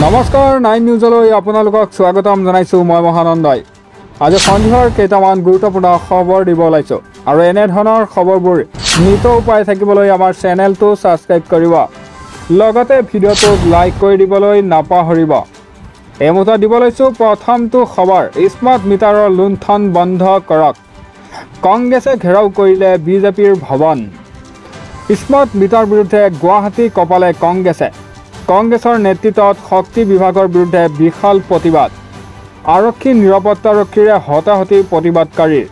নমস্কাৰ 9 নিউজলৈ আপোনালোকক স্বাগতম জনাইছো মই মহানন্দই। আজি সন্ধিয়াৰ কেইটামান গুৰুত্বপূৰ্ণ খবৰ দিব ওলাইছো আৰু এনে ধৰণৰ খবৰবোৰ নিতৌ পাই থাকিবলৈ আমাৰ চেনেলটো সাবস্ক্ৰাইব কৰিব। লগতে ভিডিঅ'টো লাইক কৰি দিবলৈ নাপাহৰিব। এমুহূৰ্তত দিব লৈছো প্ৰথমটো খবৰ, স্মাৰ্ট মিটাৰৰ লুণ্ঠন বন্ধ কৰক। কংগ্ৰেছে ঘেৰাও কৰিলে বিজেপিৰ ভৱন। স্মাৰ্ট মিটাৰ বিৰুদ্ধে গুৱাহাটী কপালে কংগ্ৰেছে। কংগ্ৰেছৰ নেতৃত্বত শক্তি বিভাগৰ বিৰুদ্ধে বিশাল প্ৰতিবাদ। আৰক্ষী নিৰাপত্তাৰক্ষীৰে হতাহতি প্ৰতিবাদকাৰীৰ।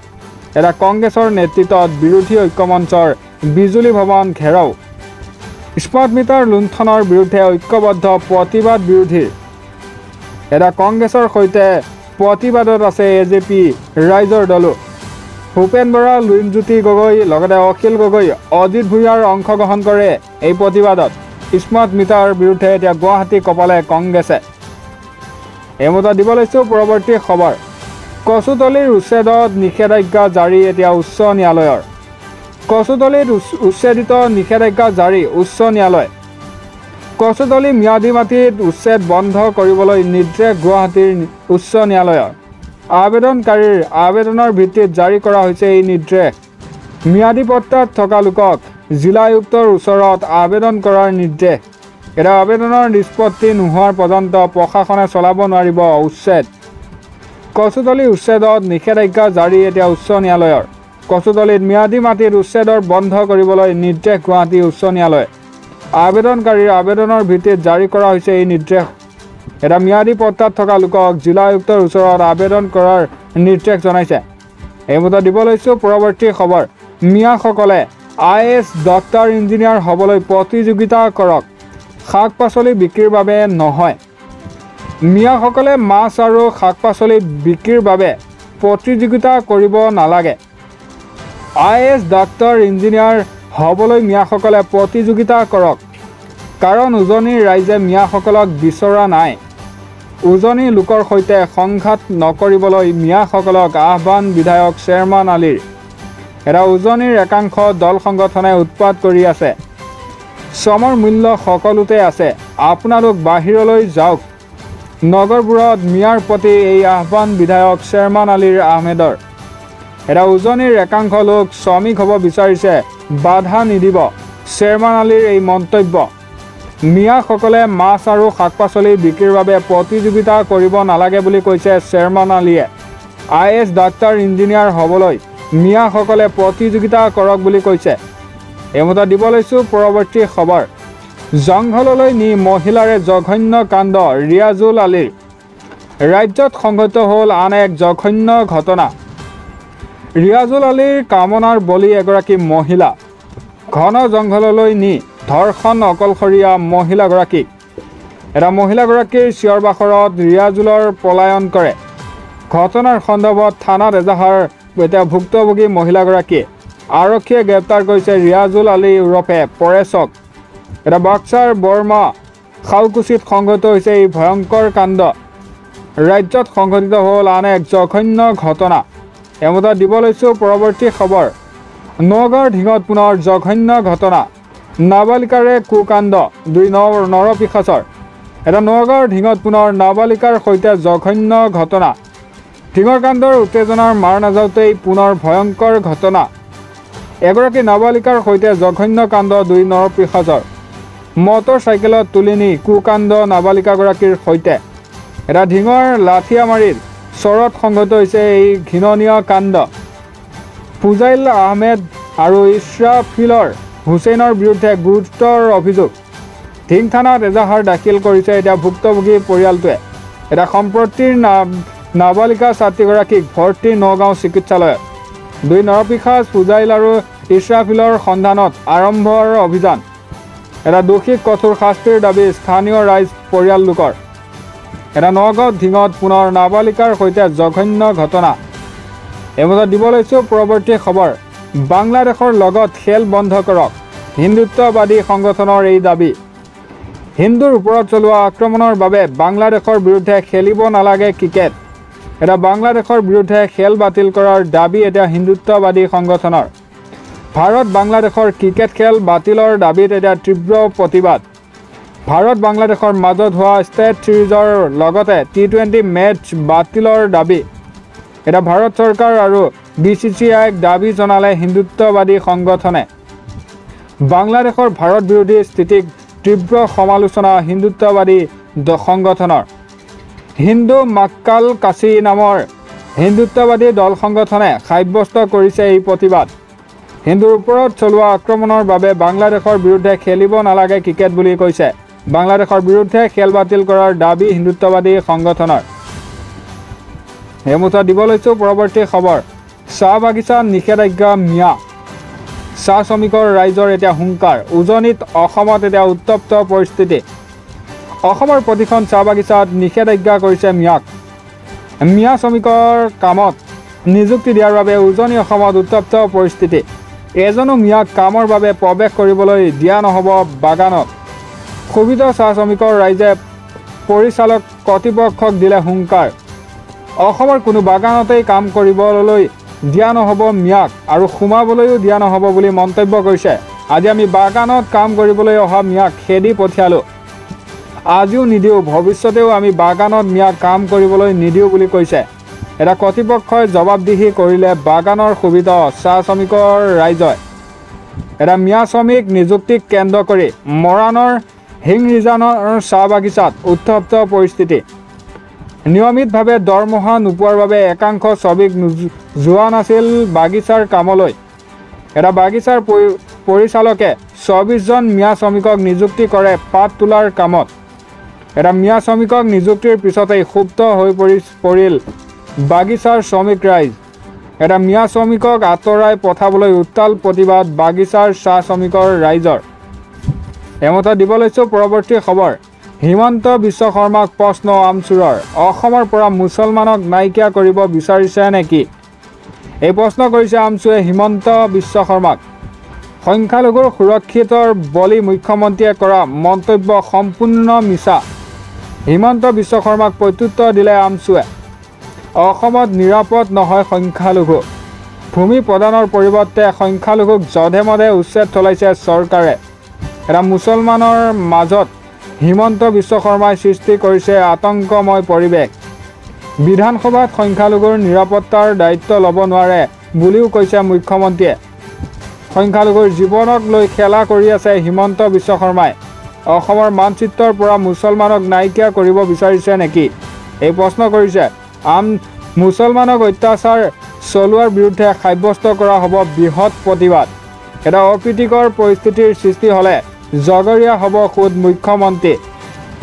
এটা কংগ্ৰেছৰ নেতৃত্বত বিৰোধী ঐক্যমঞ্চৰ বিজুলী ভৱন ঘেৰাও। স্মাৰ্ট মিটাৰ লুণ্ঠনৰ বিৰুদ্ধে ঐক্যবদ্ধ প্ৰতিবাদ বিৰোধীৰ। এটা কংগ্ৰেছৰ সৈতে প্ৰতিবাদত আছে এজেপি ৰাইজৰ দলো। ভূপেন বৰা, লুইনজ্যোতি গগৈ লগতে অখিল গগৈ, অজিত ভূঞাৰ অংশগ্ৰহণ কৰে এই প্ৰতিবাদত। স্মাৰ্ট মিটাৰ বিৰুদ্ধে এতিয়া গুৱাহাটী কপালে কংগ্ৰেছে। এই মুহূৰ্তত দিব লৈছো পৰৱৰ্তী খবৰ, কচুতলিৰ উচ্ছেদত নিষেধাজ্ঞা জাৰি এতিয়া উচ্চ ন্যায়ালয়ৰ। কচুতলিত উচ্ছেদিত নিষেধাজ্ঞা জাৰি উচ্চ ন্যায়ালয়। কচুতলি ম্যাদী মাটিত উচ্ছেদ বন্ধ কৰিবলৈ নিৰ্দেশ গুৱাহাটীৰ উচ্চ ন্যায়ালয়ৰ। আবেদনকাৰীৰ আবেদনৰ ভিত্তিত জাৰি কৰা হৈছে এই নিৰ্দেশ। ম্যাদী পট্টাত থকা লোকক জিলা আয়ুক্তৰ ওচৰত আবেদন কৰাৰ নিৰ্দেশ। এটা আবেদনৰ নিষ্পত্তি নোহোৱাৰ পৰ্যন্ত প্ৰশাসনে চলাব নোৱাৰিব উচ্ছেদ। কচুতলি উচ্ছেদত নিষেধাজ্ঞা জাৰি এতিয়া উচ্চ ন্যায়ালয়ৰ। কচুতলিত ম্যাদী মাটিত উচ্ছেদৰ বন্ধ কৰিবলৈ নিৰ্দেশ গুৱাহাটী উচ্চ ন্যায়ালয়। আবেদনকাৰীৰ আবেদনৰ ভিত্তিত জাৰি কৰা হৈছে এই নিৰ্দেশ। এটা ম্যাদী পট্টাত থকা লোকক জিলা আয়ুক্তৰ ওচৰত আবেদন কৰাৰ নিৰ্দেশ জনাইছে। এই মুহূৰ্তত দিব লৈছো পৰৱৰ্তী খবৰ, মিয়াসকলে IAS ডক্টৰ ইঞ্জিনিয়াৰ হ'বলৈ প্ৰতিযোগিতা কৰক, শাক পাচলি বিক্ৰীৰ বাবে নহয়। মিয়াসকলে মাছ আৰু শাক পাচলি বিক্ৰীৰ বাবে প্ৰতিযোগিতা কৰিব নালাগে। IAS ডক্টৰ ইঞ্জিনিয়াৰ হ'বলৈ মিয়াসকলে প্ৰতিযোগিতা কৰক, কাৰণ উজনিৰ ৰাইজে মিয়াসকলক বিচৰা নাই। উজনি লোকৰ সৈতে সংঘাত নকৰিবলৈ মিয়াসকলক আহ্বান বিধায়ক শ্বেৰমান আলীৰ। এটা উজনিৰ একাংশ দল সংগঠনে উৎপাত কৰি আছে। শ্ৰমৰ মূল্য সকলোতে আছে, আপোনালোক বাহিৰলৈ যাওক। নগৰবোৰত মিয়াৰ প্ৰতি এই আহ্বান বিধায়ক শ্বেৰমান আলীৰ আহমেদৰ। এটা উজনিৰ একাংশ লোক শ্ৰমিক হ'ব বিচাৰিছে, বাধা নিদিব, শ্বেৰমান আলীৰ এই মন্তব্য। মিয়াসকলে মাছ আৰু শাক পাচলি বিক্ৰীৰ বাবে প্ৰতিযোগিতা কৰিব নালাগে বুলি কৈছে শ্বেৰমান আলীয়ে। IAS ডাক্তৰ ইঞ্জিনিয়াৰ হ'বলৈ মিয়াসকলে প্ৰতিযোগিতা কৰক বুলি কৈছে। এই মুহূৰ্তত দিব লৈছো পৰৱৰ্তী খবৰ, জংঘললৈ নি মহিলাৰে জঘন্য কাণ্ড ৰিয়াজুল আলীৰ। ৰাজ্যত সংঘটিত হ'ল আন এক জঘন্য ঘটনা। ৰিয়াজুল আলীৰ কামনাৰ বলি এগৰাকী মহিলা। ঘন জংঘললৈ নি ধৰ্ষণ অকলশৰীয়া মহিলাগৰাকীক। এটা মহিলাগৰাকীৰ চিঞৰ বাখৰত ৰিয়াজুলৰ পলায়ন কৰে। ঘটনাৰ সন্দৰ্ভত থানাত এজাহাৰ এতিয়া ভুক্তভোগী মহিলাগৰাকীয়ে। আৰক্ষীয়ে গ্ৰেপ্তাৰ কৰিছে ৰিয়াজুল আলী ওৰফে পৰেশক। এটা বাক্সাৰ বৰ্মা খাউকুচিত সংঘটিত হৈছে এই ভয়ংকৰ কাণ্ড। ৰাজ্যত সংঘটিত হ'ল আন এক জঘন্য ঘটনা। এই মুহূৰ্তত দিব লৈছো পৰৱৰ্তী খবৰ, নগাঁৱৰ ঢিঙত পুনৰ জঘন্য ঘটনা। নাবালিকাৰে কুকাণ্ড, 2 নৰপিশাচৰ। এটা নগাঁৱৰ ঢিঙত পুনৰ নাবালিকাৰ সৈতে জঘন্য ঘটনা। ঢিঙৰ কাণ্ডৰ উত্তেজনাৰ মাৰ নাযাওঁতেই পুনৰ ভয়ংকৰ ঘটনা। এগৰাকী নাবালিকাৰ সৈতে জঘন্য কাণ্ড, 2 নৰপিশাচৰ। মটৰ চাইকেলত তুলি নি কুকাণ্ড নাবালিকাগৰাকীৰ সৈতে। এটা ঢিঙৰ লাঠিয়ামাৰীৰ চৰত সংঘটিত হৈছে এই ঘৃণনীয় কাণ্ড। ফুজাইল আহমেদ আৰু ইছৰাফিলৰ হুছেইনৰ বিৰুদ্ধে গুৰুতৰ অভিযোগ। ঢিং থানাত এজাহাৰ দাখিল কৰিছে এতিয়া ভুক্তভোগী পৰিয়ালটোৱে। এটা সম্প্ৰতিৰ নাবালিকা ছাত্ৰীগৰাকীক ভৰ্তি নগাঁও চিকিৎসালয়ত। 2 নৰপিশাচ ফুজাইল আৰু ইছৰাফিলৰ সন্ধানত আৰম্ভৰ অভিযান। এটা দোষীক কঠোৰ শাস্তিৰ দাবী স্থানীয় ৰাইজ পৰিয়াল লোকৰ। এটা নগাঁৱত ঢিঙত পুনৰ নাবালিকাৰ সৈতে জঘন্য ঘটনা। এই মুহূৰ্তত দিব লৈছো পৰৱৰ্তী খবৰ, বাংলাদেশৰ লগত খেল বন্ধ কৰক, হিন্দুত্ববাদী সংগঠনৰ এই দাবী। হিন্দুৰ ওপৰত চলোৱা আক্ৰমণৰ বাবে বাংলাদেশৰ বিৰুদ্ধে খেলিব নালাগে ক্ৰিকেট। এটা বাংলাদেশৰ বিৰুদ্ধে খেল বাতিল কৰাৰ দাবী এতিয়া হিন্দুত্ববাদী সংগঠনৰ। ভাৰত বাংলাদেশৰ ক্ৰিকেট খেল বাতিলৰ দাবীত এতিয়া তীব্ৰ প্ৰতিবাদ। ভাৰত বাংলাদেশৰ মাজত হোৱা ষ্টেট সিৰিজৰ লগতে T20 মেচ বাতিলৰ দাবী। এটা ভাৰত চৰকাৰ আৰু BCCIক দাবী জনালে হিন্দুত্ববাদী সংগঠনে। বাংলাদেশৰ ভাৰত বিৰোধী স্থিতিক তীব্ৰ সমালোচনা হিন্দুত্ববাদী সংগঠনৰ। হিন্দু মাক্কাল কাছি নামৰ হিন্দুত্ববাদী দল সংগঠনে সাব্যস্ত কৰিছে এই প্ৰতিবাদ। হিন্দুৰ ওপৰত চলোৱা আক্ৰমণৰ বাবে বাংলাদেশৰ বিৰুদ্ধে খেলিব নালাগে ক্ৰিকেট বুলি কৈছে। বাংলাদেশৰ বিৰুদ্ধে খেল বাতিল কৰাৰ দাবী হিন্দুত্ববাদী সংগঠনৰ। এই মুহূৰ্তত দিব লৈছোঁ পৰৱৰ্তী খবৰ। চাহ বাগিচাত নিষেধাজ্ঞা ম্যাদ। চাহ শ্ৰমিকৰ ৰাইজৰ এতিয়া হুংকাৰ। উজনিত অসমত এতিয়া উত্তপ্ত পৰিস্থিতি। অসমৰ প্ৰতিখন চাহ বাগিচাত নিষেধাজ্ঞা কৰিছে ম্যাদ। মিয়া শ্ৰমিকৰ কামত নিযুক্তি দিয়াৰ বাবে উজনি অসমত উত্তপ্ত পৰিস্থিতি। এজনো মিয়াক কামৰ বাবে প্ৰৱেশ কৰিবলৈ দিয়া নহ'ব বাগানত। ক্ষোভিত চাহ শ্ৰমিকৰ ৰাইজে পৰিচালক কৰ্তৃপক্ষক দিলে হুংকাৰ। অসমৰ কোনো বাগানতেই কাম কৰিবলৈ দিয়া নহ'ব মিয়াক আৰু সোমাবলৈও দিয়া নহ'ব বুলি মন্তব্য কৰিছে। আজি আমি বাগানত কাম কৰিবলৈ অহা মিয়াক খেদি পঠিয়ালোঁ। আজিও নিদিওঁ, ভৱিষ্যতেও আমি বাগানত মিয়াক কাম কৰিবলৈ নিদিওঁ বুলি কৈছে। এটা কৰ্তৃপক্ষই জবাবদিহি কৰিলে বাগানৰ ক্ষোভিত চাহ শ্ৰমিকৰ ৰাইজই। এটা মিয়া শ্ৰমিক নিযুক্তিক কেন্দ্ৰ কৰি মৰাণৰ হিংৰিজানৰ চাহ বাগিচাত উত্তপ্ত পৰিস্থিতি। নিয়মিতভাৱে দৰমহা নোপোৱাৰ বাবে একাংশ শ্ৰমিক যোৱা নাছিল বাগিচাৰ কামলৈ। এটা বাগিচাৰ পৰিচালকে 24জন মিয়া শ্ৰমিকক নিযুক্তি কৰে পাত তোলাৰ কামত। এটা মিয়া শ্ৰমিকক নিযুক্তিৰ পিছতেই ক্ষুব্ধ হৈ পৰিল বাগিচাৰ শ্ৰমিক ৰাইজ। এটা মিয়া শ্ৰমিকক আঁতৰাই পঠাবলৈ উত্তাল প্ৰতিবাদ বাগিচাৰ চাহ শ্ৰমিকৰ ৰাইজৰ। এমতে দিব লৈছোঁ পৰৱৰ্তী খবৰ। হিমন্ত বিশ্ব শৰ্মাক প্ৰশ্ন আমচুৰৰ। অসমৰ পৰা মুছলমানক নাইকিয়া কৰিব বিচাৰিছে নেকি? এই প্ৰশ্ন কৰিছে আমচুৱে হিমন্ত বিশ্ব শৰ্মাক। সংখ্যালঘুৰ সুৰক্ষিতৰ বলি মুখ্যমন্ত্ৰীয়ে কৰা মন্তব্য সম্পূৰ্ণ মিছা। হিমন্ত বিশ্ব শৰ্মাক প্ৰত্যুত্তৰ দিলে আমচুৱে। অসমত নিৰাপদ নহয় সংখ্যালঘু। ভূমি প্ৰদানৰ পৰিৱৰ্তে সংখ্যালঘুক জধে মধে উচ্ছেদ চলাইছে চৰকাৰে। এটা মুছলমানৰ মাজত হিমন্ত বিশ্ব শৰ্মাই সৃষ্টি কৰিছে আতংকময় পৰিৱেশ। বিধানসভাত সংখ্যালঘুৰ নিৰাপত্তাৰ দায়িত্ব ল'ব নোৱাৰে বুলিও কৈছে মুখ্যমন্ত্ৰীয়ে। সংখ্যালঘুৰ জীৱনক লৈ খেলা কৰি আছে হিমন্ত বিশ্ব শৰ্মাই। অসমৰ মানচিত্ৰৰ পৰা মুছলমানক নাইকিয়া কৰিব বিচাৰিছে নেকি? এই প্ৰশ্ন কৰিছে। মুছলমানক অত্যাচাৰ চলোৱাৰ বিৰুদ্ধে সাব্যস্ত কৰা হ'ব বৃহৎ প্ৰতিবাদ। এটা অপ্ৰীতিকৰ পৰিস্থিতিৰ সৃষ্টি হ'লে জগৰীয়া হ'ব খোদ মুখ্যমন্ত্ৰী।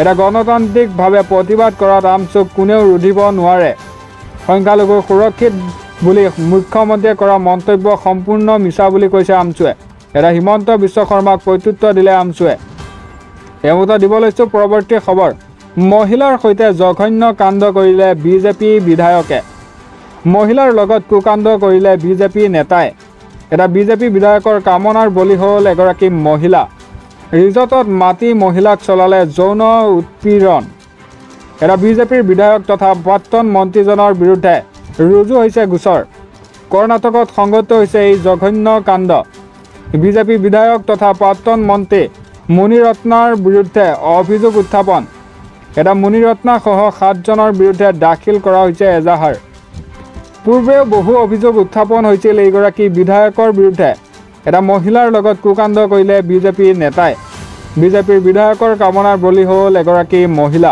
এটা গণতান্ত্ৰিকভাৱে প্ৰতিবাদ কৰাত আমচুক কোনেও ৰুধিব নোৱাৰে। সংখ্যালঘু সুৰক্ষিত বুলি মুখ্যমন্ত্ৰীয়ে কৰা মন্তব্য সম্পূৰ্ণ মিছা বুলি কৈছে আমচুৱে। এটা হিমন্ত বিশ্ব শৰ্মাক প্ৰত্যুত্তৰ দিলে আমচুৱে। এমতে দিব লৈছোঁ পৰৱৰ্তী খবৰ। মহিলাৰ সৈতে জঘন্য কাণ্ড কৰিলে বিজেপি বিধায়কে। মহিলাৰ লগত কুকাণ্ড কৰিলে বিজেপি নেতাই। এটা বিজেপি বিধায়কৰ কামনাৰ বলি হ'ল এগৰাকী মহিলা। ৰিজৰ্টত মাতি মহিলাক চলালে যৌন উৎপীড়ন। এটা বিজেপিৰ বিধায়ক তথা প্ৰাক্তন মন্ত্ৰীজনৰ বিৰুদ্ধে ৰুজু হৈছে গোচৰ। কৰ্ণাটকত সংঘটিত হৈছে এই জঘন্য কাণ্ড। বিজেপি বিধায়ক তথা প্ৰাক্তন মন্ত্ৰী মুনিৰত্নাৰ বিৰুদ্ধে অভিযোগ উত্থাপন। এটা মুনিৰত্নাসহ 7জনৰ বিৰুদ্ধে দাখিল কৰা হৈছে এজাহাৰ। পূৰ্বেও বহু অভিযোগ উত্থাপন হৈছিল এইগৰাকী বিধায়কৰ বিৰুদ্ধে। এটা মহিলাৰ লগত কুকাণ্ড কৰিলে বিজেপি নেতাই। বিজেপিৰ বিধায়কৰ কামনাৰ বলি হ'ল এগৰাকী মহিলা।